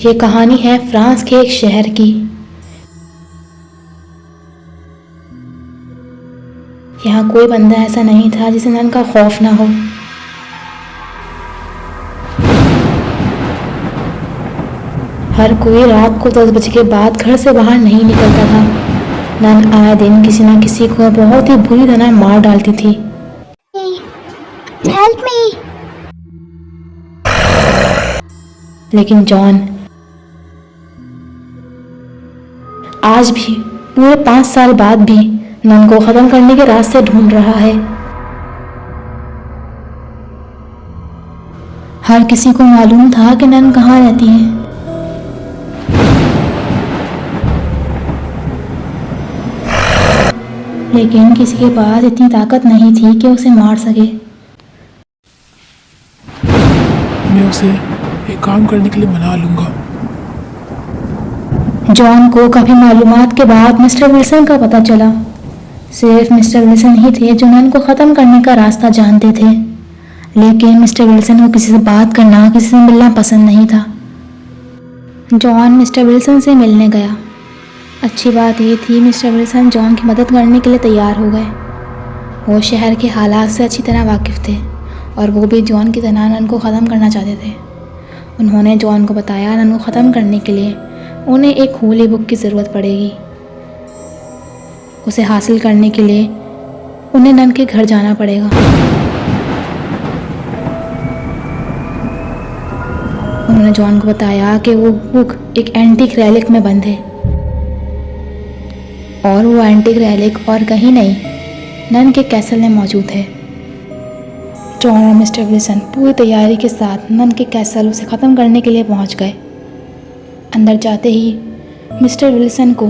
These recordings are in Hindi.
ये कहानी है फ्रांस के एक शहर की। यहाँ कोई बंदा ऐसा नहीं था जिसे नन का खौफ ना हो। हर कोई रात को 10 बजे के बाद घर से बाहर नहीं निकलता था। नन आए दिन किसी न किसी को बहुत ही बुरी तरह मार डालती थी। Help me. लेकिन जॉन आज भी पूरे 5 साल बाद भी नन को खत्म करने के रास्ते ढूंढ रहा है। हर किसी को मालूम था कि नन कहाँ रहती है, लेकिन किसी के पास इतनी ताकत नहीं थी कि उसे मार सके। मैं उसे एक काम करने के लिए मना लूंगा। जॉन को काफ़ी मालूमात के बाद मिस्टर विल्सन का पता चला। सिर्फ मिस्टर विल्सन ही थे जो नन को ख़त्म करने का रास्ता जानते थे, लेकिन मिस्टर विल्सन को किसी से बात करना, किसी से मिलना पसंद नहीं था। जॉन मिस्टर विल्सन से मिलने गया। अच्छी बात ये थी मिस्टर विल्सन जॉन की मदद करने के लिए तैयार हो गए। वो शहर के हालात से अच्छी तरह वाकिफ़ थे और वो भी जॉन की तरह नन को ख़त्म करना चाहते थे। उन्होंने जॉन को बताया नन को ख़त्म करने के लिए उन्हें एक होली बुक की ज़रूरत पड़ेगी। उसे हासिल करने के लिए उन्हें नन के घर जाना पड़ेगा। उन्होंने जॉन को बताया कि वो बुक एक एंटीक रैलिक में बंद है और वो एंटीक रैलिक और कहीं नहीं, नन के कैसल में मौजूद है। जॉन और मिस्टर विल्सन पूरी तैयारी के साथ नन के कैसल उसे ख़त्म करने के लिए पहुंच गए। अंदर जाते ही मिस्टर विल्सन को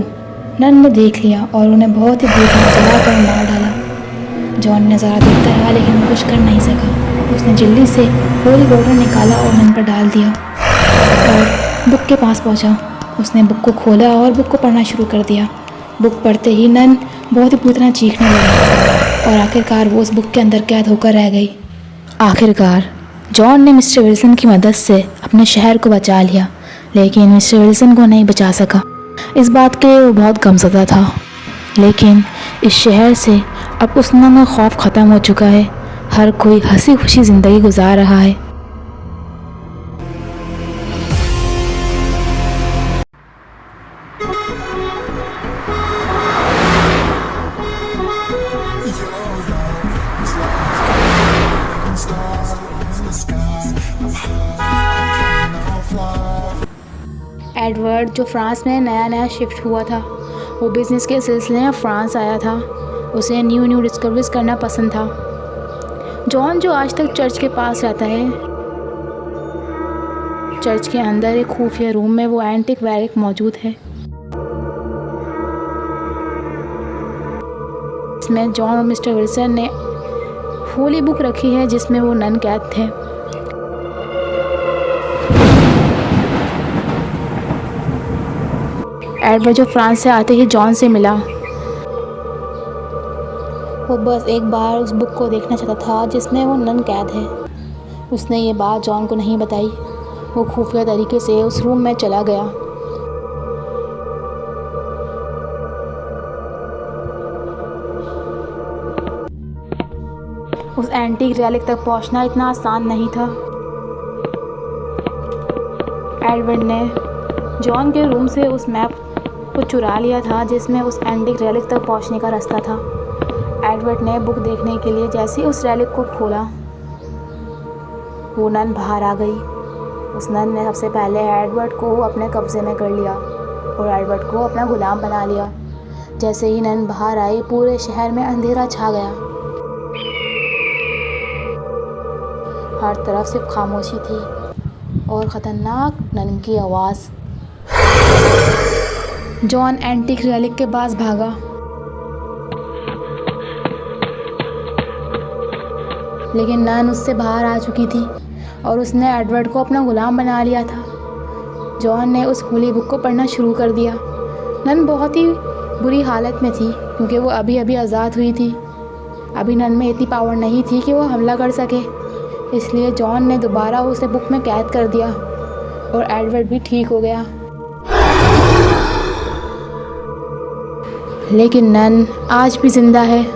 नन ने देख लिया और उन्हें बहुत ही बुरी तरह जलाकर मार डाला। जॉन ने ज़रा देखता रहा लेकिन वो कुछ कर नहीं सका। उसने जल्दी से होली वाटर निकाला और नन पर डाल दिया और बुक के पास पहुंचा। उसने बुक को खोला और बुक को पढ़ना शुरू कर दिया। बुक पढ़ते ही नन बहुत ही बुरी तरह चीखने लगी और आखिरकार वो उस बुक के अंदर कैद होकर रह गई। आखिरकार जॉन ने मिस्टर विल्सन की मदद से अपने शहर को बचा लिया, लेकिन मिस्टर विल्सन को नहीं बचा सका। इस बात के लिए वो बहुत गमज़दा था, लेकिन इस शहर से अब उस नन का खौफ ख़त्म हो चुका है। हर कोई हंसी खुशी ज़िंदगी गुजार रहा है। एडवर्ड जो फ्रांस में नया शिफ्ट हुआ था, वो बिज़नेस के सिलसिले में फ्रांस आया था। उसे न्यू डिस्कवरीज करना पसंद था। जॉन जो आज तक चर्च के पास रहता है, चर्च के अंदर एक खुफिया रूम में वो एंटीक रैलिक मौजूद है। इसमें जॉन और मिस्टर विल्सन ने होली बुक रखी है जिसमें वो नन कैद थे। एडवर्ड जो फ्रांस से आते ही जॉन से मिला। वो बस एक बार उस बुक को देखना चाहता था जिसमें वो नन कैद है। उसने ये बात जॉन को नहीं बताई। वो खुफिया तरीके से उस रूम में चला गया। उस एंटीक रैलिक तक पहुंचना इतना आसान नहीं था। एडवर्ड ने जॉन के रूम से उस मैप को चुरा लिया था जिसमें उस एंटीक रैलिक तक पहुंचने का रास्ता था। एडवर्ड ने बुक देखने के लिए जैसे ही उस रैलिक को खोला, वो नन बाहर आ गई। उस नन ने सबसे पहले एडवर्ड को अपने कब्जे में कर लिया और एडवर्ड को अपना गुलाम बना लिया। जैसे ही नन बाहर आई, पूरे शहर में अंधेरा छा गया। हर तरफ सिर्फ खामोशी थी और ख़तरनाक नन की आवाज़। जॉन एंटीक रैलिक के पास भागा, लेकिन नन उससे बाहर आ चुकी थी और उसने एडवर्ड को अपना गुलाम बना लिया था। जॉन ने उस होली बुक को पढ़ना शुरू कर दिया। नन बहुत ही बुरी हालत में थी क्योंकि वो अभी अभी आज़ाद हुई थी। अभी नन में इतनी पावर नहीं थी कि वो हमला कर सके, इसलिए जॉन ने दोबारा उसे बुक में कैद कर दिया। और एडवर्ड भी ठीक हो गया। लेकिन नन आज भी जिंदा है।